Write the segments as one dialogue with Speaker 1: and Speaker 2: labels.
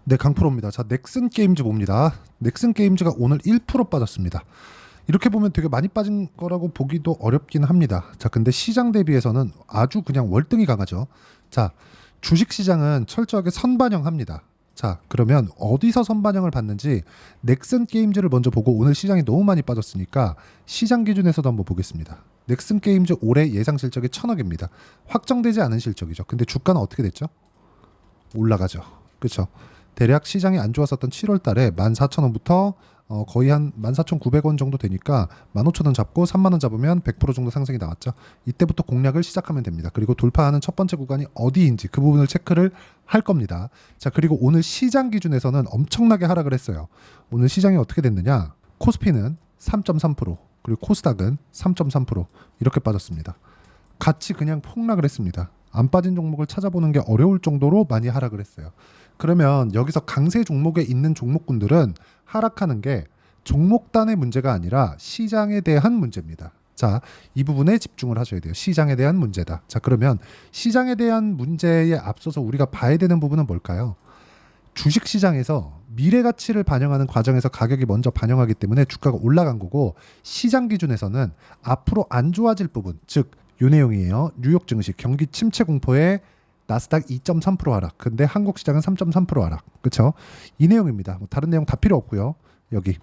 Speaker 1: 네, 강프로입니다. 자, 넥슨 게임즈 봅니다. 넥슨 게임즈가 오늘 1% 빠졌습니다. 이렇게 보면 되게 많이 빠진 거라고 보기도 어렵긴 합니다. 자, 근데 시장 대비해서는 아주 그냥 월등히 강하죠. 자, 주식 시장은 철저하게 선반영합니다. 자, 그러면 어디서 선반영을 받는지 넥슨 게임즈를 먼저 보고 오늘 시장이 너무 많이 빠졌으니까 시장 기준에서도 한번 보겠습니다. 넥슨 게임즈 올해 예상 실적이 1,000억입니다. 확정되지 않은 실적이죠. 근데 주가는 어떻게 됐죠? 올라가죠. 그렇죠. 대략 시장이 안 좋았었던 7월 달에 14,000원부터 거의 한 14,900원 정도 되니까 15,000원 잡고 3만 원 잡으면 100% 정도 상승이 나왔죠. 이때부터 공략을 시작하면 됩니다. 그리고 돌파하는 첫 번째 구간이 어디인지 그 부분을 체크를 할 겁니다. 자, 그리고 오늘 시장 기준에서는 엄청나게 하락을 했어요. 오늘 시장이 어떻게 됐느냐? 코스피는 3.3%, 그리고 코스닥은 3.3% 이렇게 빠졌습니다. 같이 그냥 폭락을 했습니다. 안 빠진 종목을 찾아보는 게 어려울 정도로 많이 하락을 했어요. 그러면 여기서 강세 종목에 있는 종목군들은 하락하는 게 종목단의 문제가 아니라 시장에 대한 문제입니다. 자, 이 부분에 집중을 하셔야 돼요. 시장에 대한 문제다. 자, 그러면 시장에 대한 문제에 앞서서 우리가 봐야 되는 부분은 뭘까요? 주식 시장에서 미래 가치를 반영하는 과정에서 가격이 먼저 반영하기 때문에 주가가 올라간 거고, 시장 기준에서는 앞으로 안 좋아질 부분, 즉 요 내용이에요. 뉴욕 증시 경기 침체 공포에 나스닥 2.3% 하락. 근데 한국 시장은 3.3% 하락. 그렇죠? 이 내용입니다. 뭐 다른 내용 다 필요 없고요. 여기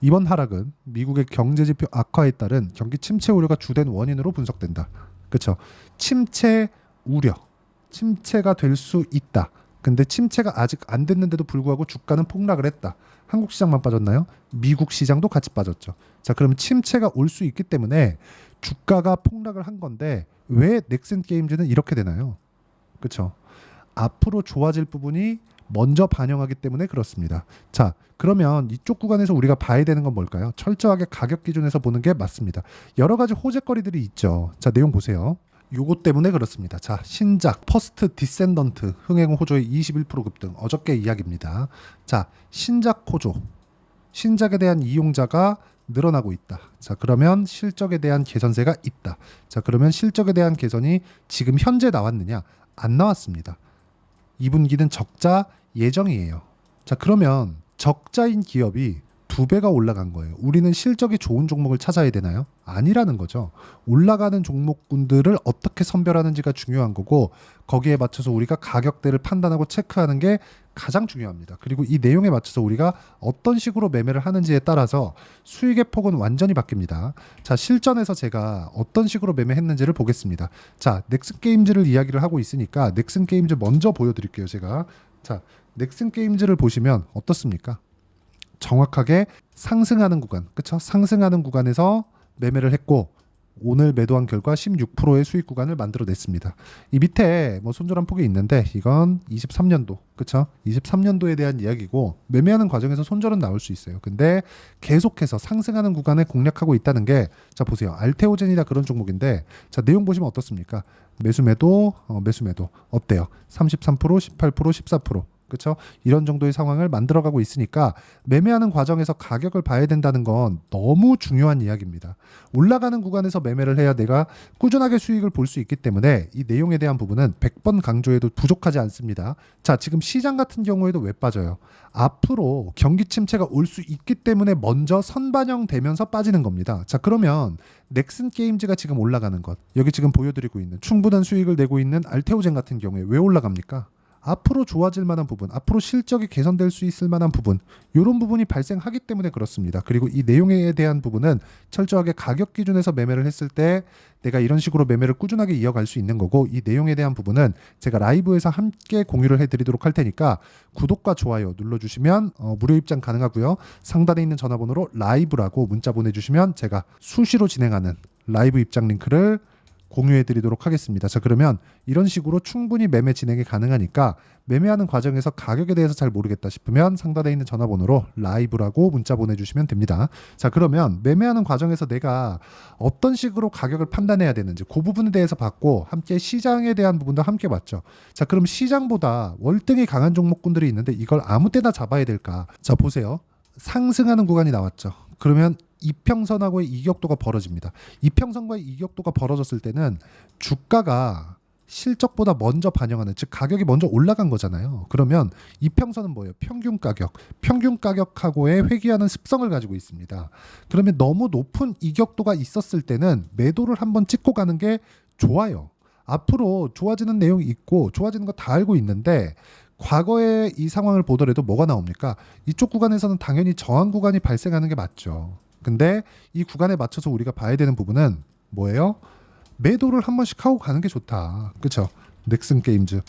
Speaker 1: 이번 하락은 미국의 경제 지표 악화에 따른 경기 침체 우려가 주된 원인으로 분석된다. 그렇죠? 침체 우려. 침체가 될 수 있다. 근데 침체가 아직 안 됐는데도 불구하고 주가는 폭락을 했다. 한국 시장만 빠졌나요? 미국 시장도 같이 빠졌죠. 자, 그러면 침체가 올 수 있기 때문에 주가가 폭락을 한 건데 왜 넥슨 게임즈는 이렇게 되나요? 그렇죠? 앞으로 좋아질 부분이 먼저 반영하기 때문에 그렇습니다. 자, 그러면 이쪽 구간에서 우리가 봐야 되는 건 뭘까요? 철저하게 가격 기준에서 보는 게 맞습니다. 여러 가지 호재거리들이 있죠. 자, 내용 보세요. 요것 때문에 그렇습니다. 자, 신작 퍼스트 디센던트 흥행 호조의 21% 급등, 어저께 이야기입니다. 자, 신작 호조, 신작에 대한 이용자가 늘어나고 있다. 자, 그러면 실적에 대한 개선세가 있다. 자, 그러면 실적에 대한 개선이 지금 현재 나왔느냐? 안 나왔습니다. 2분기는 적자 예정이에요. 자, 그러면 적자인 기업이 2배가 올라간 거예요. 우리는 실적이 좋은 종목을 찾아야 되나요? 아니라는 거죠. 올라가는 종목군들을 어떻게 선별하는지가 중요한 거고, 거기에 맞춰서 우리가 가격대를 판단하고 체크하는 게 가장 중요합니다. 그리고 이 내용에 맞춰서 우리가 어떤 식으로 매매를 하는지에 따라서 수익의 폭은 완전히 바뀝니다. 자, 실전에서 제가 어떤 식으로 매매했는지를 보겠습니다. 자, 넥슨 게임즈를 이야기를 하고 있으니까 넥슨 게임즈 먼저 보여드릴게요. 제가. 자, 넥슨 게임즈를 보시면 어떻습니까? 정확하게 상승하는 구간, 그쵸? 상승하는 구간에서 매매를 했고, 오늘 매도한 결과 16%의 수익 구간을 만들어냈습니다. 이 밑에 뭐 손절한 폭이 있는데 이건 23년도, 그쵸? 23년도에 대한 이야기고, 매매하는 과정에서 손절은 나올 수 있어요. 근데 계속해서 상승하는 구간에 공략하고 있다는 게, 자, 보세요. 알테오젠이나 그런 종목인데, 자, 내용 보시면 어떻습니까? 매수 매도, 매수 매도 어때요? 33%, 18%, 14%. 그렇죠? 이런 정도의 상황을 만들어가고 있으니까 매매하는 과정에서 가격을 봐야 된다는 건 너무 중요한 이야기입니다. 올라가는 구간에서 매매를 해야 내가 꾸준하게 수익을 볼 수 있기 때문에 이 내용에 대한 부분은 100번 강조해도 부족하지 않습니다. 자, 지금 시장 같은 경우에도 왜 빠져요? 앞으로 경기 침체가 올 수 있기 때문에 먼저 선반영되면서 빠지는 겁니다. 자, 그러면 넥슨 게임즈가 지금 올라가는 것, 여기 지금 보여드리고 있는 충분한 수익을 내고 있는 알테오젠 같은 경우에 왜 올라갑니까? 앞으로 좋아질 만한 부분, 앞으로 실적이 개선될 수 있을 만한 부분, 이런 부분이 발생하기 때문에 그렇습니다. 그리고 이 내용에 대한 부분은 철저하게 가격 기준에서 매매를 했을 때 내가 이런 식으로 매매를 꾸준하게 이어갈 수 있는 거고, 이 내용에 대한 부분은 제가 라이브에서 함께 공유를 해드리도록 할 테니까 구독과 좋아요 눌러주시면 무료 입장 가능하고요. 상단에 있는 전화번호로 라이브라고 문자 보내주시면 제가 수시로 진행하는 라이브 입장 링크를 공유해 드리도록 하겠습니다. 자, 그러면 이런 식으로 충분히 매매 진행이 가능하니까 매매하는 과정에서 가격에 대해서 잘 모르겠다 싶으면 상단에 있는 전화번호로 라이브라고 문자 보내주시면 됩니다. 자, 그러면 매매하는 과정에서 내가 어떤 식으로 가격을 판단해야 되는지 그 부분에 대해서 봤고, 함께 시장에 대한 부분도 함께 봤죠. 자, 그럼 시장보다 월등히 강한 종목군들이 있는데 이걸 아무 때나 잡아야 될까? 자, 보세요. 상승하는 구간이 나왔죠. 그러면 이평선하고의 이격도가 벌어집니다. 이평선과의 이격도가 벌어졌을 때는 주가가 실적보다 먼저 반영하는, 즉 가격이 먼저 올라간 거잖아요. 그러면 이평선은 뭐예요? 평균 가격. 평균 가격하고의 회귀하는 습성을 가지고 있습니다. 그러면 너무 높은 이격도가 있었을 때는 매도를 한번 찍고 가는 게 좋아요. 앞으로 좋아지는 내용이 있고 좋아지는 거 다 알고 있는데 과거의 이 상황을 보더라도 뭐가 나옵니까? 이쪽 구간에서는 당연히 저항 구간이 발생하는 게 맞죠. 근데 이 구간에 맞춰서 우리가 봐야 되는 부분은 뭐예요? 매도를 한 번씩 하고 가는 게 좋다. 그렇죠? 넥슨 게임즈.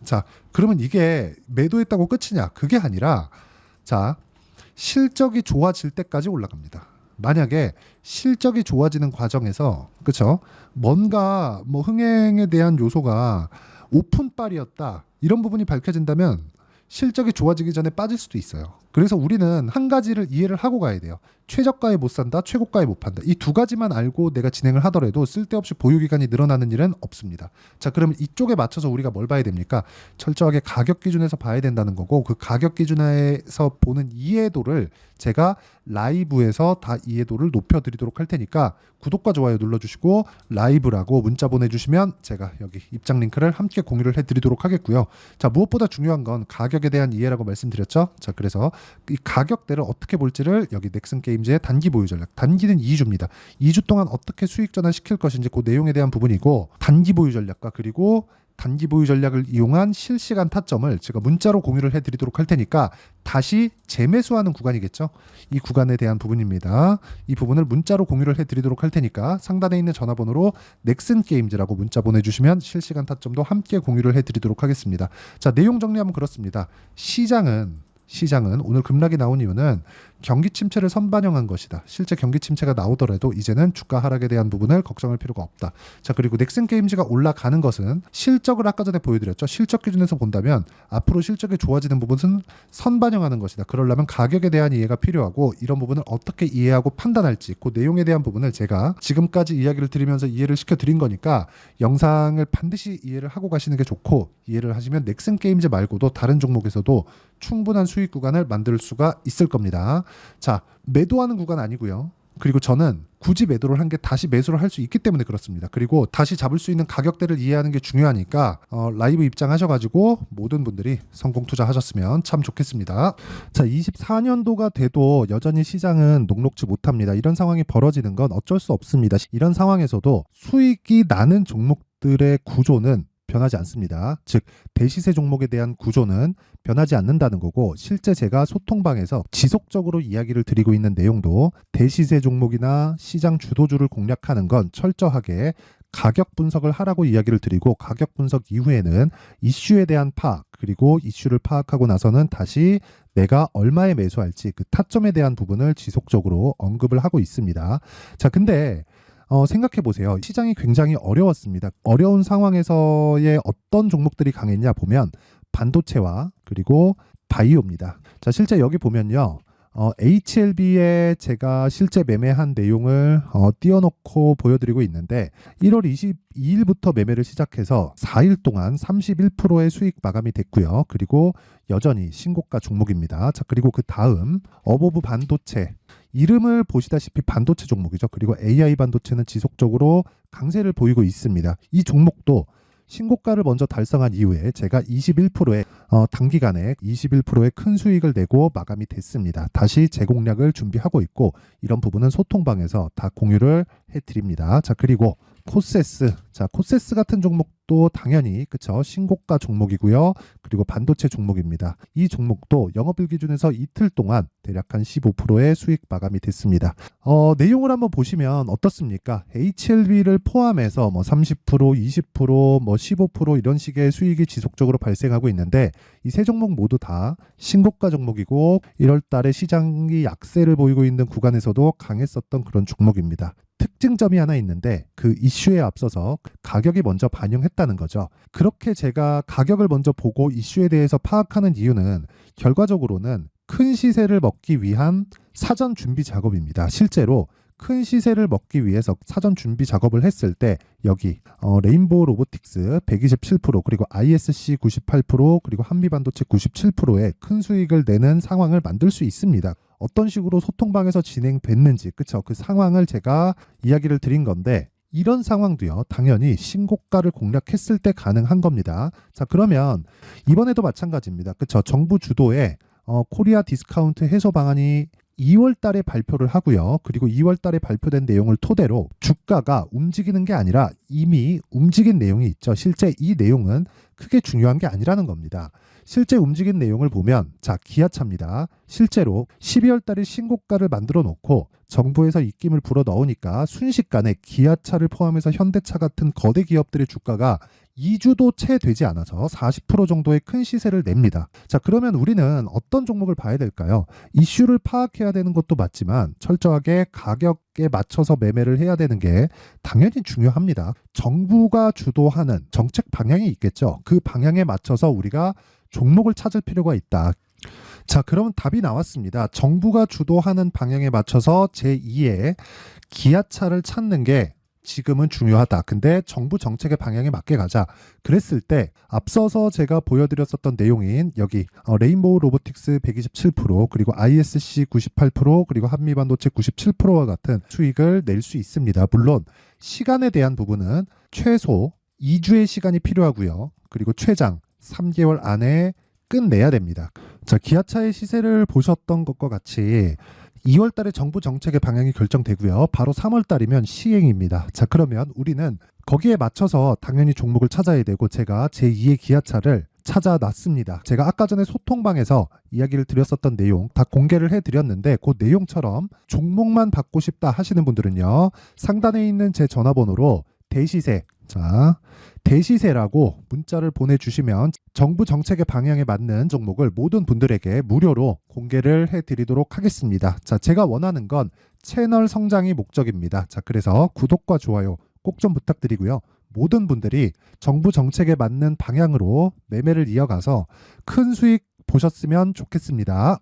Speaker 1: 자, 그러면 이게 매도했다고 끝이냐? 그게 아니라 자, 실적이 좋아질 때까지 올라갑니다. 만약에 실적이 좋아지는 과정에서 그렇죠? 뭔가 뭐 흥행에 대한 요소가 오픈빨이었다. 이런 부분이 밝혀진다면 실적이 좋아지기 전에 빠질 수도 있어요. 그래서 우리는 한 가지를 이해를 하고 가야 돼요. 최저가에 못 산다, 최고가에 못 판다. 이 두 가지만 알고 내가 진행을 하더라도 쓸데없이 보유기간이 늘어나는 일은 없습니다. 자, 그러면 이쪽에 맞춰서 우리가 뭘 봐야 됩니까? 철저하게 가격 기준에서 봐야 된다는 거고, 그 가격 기준에서 보는 이해도를 제가 라이브에서 다 이해도를 높여드리도록 할 테니까 구독과 좋아요 눌러주시고 라이브라고 문자 보내주시면 제가 여기 입장 링크를 함께 공유를 해드리도록 하겠고요. 자, 무엇보다 중요한 건 가격에 대한 이해라고 말씀드렸죠. 자, 그래서 이 가격대를 어떻게 볼지를 여기 넥슨 게임즈의 단기 보유 전략, 단기는 2주입니다. 2주 동안 어떻게 수익 전환시킬 것인지 그 내용에 대한 부분이고, 단기 보유 전략과 그리고 단기 보유 전략을 이용한 실시간 타점을 제가 문자로 공유를 해드리도록 할 테니까 다시 재매수하는 구간이겠죠. 이 구간에 대한 부분입니다. 이 부분을 문자로 공유를 해드리도록 할 테니까 상단에 있는 전화번호로 넥슨 게임즈라고 문자 보내주시면 실시간 타점도 함께 공유를 해드리도록 하겠습니다. 자, 내용 정리하면 그렇습니다. 시장은 오늘 급락이 나온 이유는 경기 침체를 선반영한 것이다. 실제 경기 침체가 나오더라도 이제는 주가 하락에 대한 부분을 걱정할 필요가 없다. 자, 그리고 넥슨 게임즈가 올라가는 것은 실적을 아까 전에 보여드렸죠. 실적 기준에서 본다면 앞으로 실적이 좋아지는 부분은 선반영하는 것이다. 그러려면 가격에 대한 이해가 필요하고, 이런 부분을 어떻게 이해하고 판단할지 그 내용에 대한 부분을 제가 지금까지 이야기를 드리면서 이해를 시켜드린 거니까 영상을 반드시 이해를 하고 가시는 게 좋고, 이해를 하시면 넥슨 게임즈 말고도 다른 종목에서도 충분한 수익 구간을 만들 수가 있을 겁니다. 자, 매도하는 구간 아니고요. 그리고 저는 굳이 매도를 한 게 다시 매수를 할 수 있기 때문에 그렇습니다. 그리고 다시 잡을 수 있는 가격대를 이해하는 게 중요하니까 라이브 입장하셔가지고 모든 분들이 성공 투자하셨으면 참 좋겠습니다. 자, 24년도가 돼도 여전히 시장은 녹록지 못합니다. 이런 상황이 벌어지는 건 어쩔 수 없습니다. 이런 상황에서도 수익이 나는 종목들의 구조는 변하지 않습니다. 즉 대시세 종목에 대한 구조는 변하지 않는다는 거고, 실제 제가 소통방에서 지속적으로 이야기를 드리고 있는 내용도 대시세 종목이나 시장 주도주를 공략하는 건 철저하게 가격 분석을 하라고 이야기를 드리고, 가격 분석 이후에는 이슈에 대한 파악, 그리고 이슈를 파악하고 나서는 다시 내가 얼마에 매수할지 그 타점에 대한 부분을 지속적으로 언급을 하고 있습니다. 자, 근데 생각해 보세요. 시장이 굉장히 어려웠습니다. 어려운 상황에서의 어떤 종목들이 강했냐 보면 반도체와 그리고 바이오입니다. 자, 실제 여기 보면요. HLB에 제가 실제 매매한 내용을 띄워놓고 보여드리고 있는데 1월 22일부터 매매를 시작해서 4일 동안 31%의 수익 마감이 됐고요. 그리고 여전히 신고가 종목입니다. 자, 그리고 그 다음 어보브 반도체, 이름을 보시다시피 반도체 종목이죠. 그리고 AI 반도체는 지속적으로 강세를 보이고 있습니다. 이 종목도 신고가를 먼저 달성한 이후에 제가 21%의 단기간에 21%의 큰 수익을 내고 마감이 됐습니다. 다시 재공략을 준비하고 있고, 이런 부분은 소통방에서 다 공유를 해드립니다. 자, 그리고 코세스. 자, 코세스 같은 종목도 당연히 그쵸, 신고가 종목이고요. 그리고 반도체 종목입니다. 이 종목도 영업일 기준에서 이틀 동안 대략 한 15%의 수익 마감이 됐습니다. 내용을 한번 보시면 어떻습니까? HLB를 포함해서 뭐 30%, 20%, 뭐 15% 이런 식의 수익이 지속적으로 발생하고 있는데, 이 세 종목 모두 다 신고가 종목이고 1월 달에 시장이 약세를 보이고 있는 구간에서도 강했었던 그런 종목입니다. 특징점이 하나 있는데 그 이슈에 앞서서 가격이 먼저 반영했다는 거죠. 그렇게 제가 가격을 먼저 보고 이슈에 대해서 파악하는 이유는 결과적으로는 큰 시세를 먹기 위한 사전 준비 작업입니다. 실제로 큰 시세를 먹기 위해서 사전 준비 작업을 했을 때 여기 레인보우 로보틱스 127%, 그리고 ISC 98%, 그리고 한미반도체 97%의 큰 수익을 내는 상황을 만들 수 있습니다. 어떤 식으로 소통방에서 진행됐는지, 그쵸? 그 상황을 제가 이야기를 드린 건데, 이런 상황도요, 당연히 신고가를 공략했을 때 가능한 겁니다. 자, 그러면 이번에도 마찬가지입니다. 그쵸? 정부 주도의 코리아 디스카운트 해소 방안이 2월 달에 발표를 하고요. 그리고 2월 달에 발표된 내용을 토대로 주가가 움직이는 게 아니라 이미 움직인 내용이 있죠. 실제 이 내용은 크게 중요한 게 아니라는 겁니다. 실제 움직인 내용을 보면, 자, 기아차입니다. 실제로 12월 달에 신고가를 만들어 놓고 정부에서 입김을 불어 넣으니까 순식간에 기아차를 포함해서 현대차 같은 거대 기업들의 주가가 2주도 채 되지 않아서 40% 정도의 큰 시세를 냅니다. 자, 그러면 우리는 어떤 종목을 봐야 될까요? 이슈를 파악해야 되는 것도 맞지만 철저하게 가격에 맞춰서 매매를 해야 되는 게 당연히 중요합니다. 정부가 주도하는 정책 방향이 있겠죠. 그 방향에 맞춰서 우리가 종목을 찾을 필요가 있다. 자, 그러면 답이 나왔습니다. 정부가 주도하는 방향에 맞춰서 제2의 기아차를 찾는 게 지금은 중요하다. 근데 정부 정책의 방향에 맞게 가자. 그랬을 때 앞서서 제가 보여드렸었던 내용인 여기 레인보우 로보틱스 127%, 그리고 ISC 98%, 그리고 한미반도체 97%와 같은 수익을 낼 수 있습니다. 물론 시간에 대한 부분은 최소 2주의 시간이 필요하고요. 그리고 최장 3개월 안에 끝내야 됩니다. 자, 기아차의 시세를 보셨던 것과 같이 2월 달에 정부 정책의 방향이 결정되고요. 바로 3월 달이면 시행입니다. 자, 그러면 우리는 거기에 맞춰서 당연히 종목을 찾아야 되고, 제가 제2의 기아차를 찾아놨습니다. 제가 아까 전에 소통방에서 이야기를 드렸었던 내용 다 공개를 해드렸는데, 그 내용처럼 종목만 받고 싶다 하시는 분들은요, 상단에 있는 제 전화번호로 대시세, 자, 대시세라고 문자를 보내주시면 정부 정책의 방향에 맞는 종목을 모든 분들에게 무료로 공개를 해드리도록 하겠습니다. 자, 제가 원하는 건 채널 성장이 목적입니다. 자, 그래서 구독과 좋아요 꼭 좀 부탁드리고요. 모든 분들이 정부 정책에 맞는 방향으로 매매를 이어가서 큰 수익 보셨으면 좋겠습니다.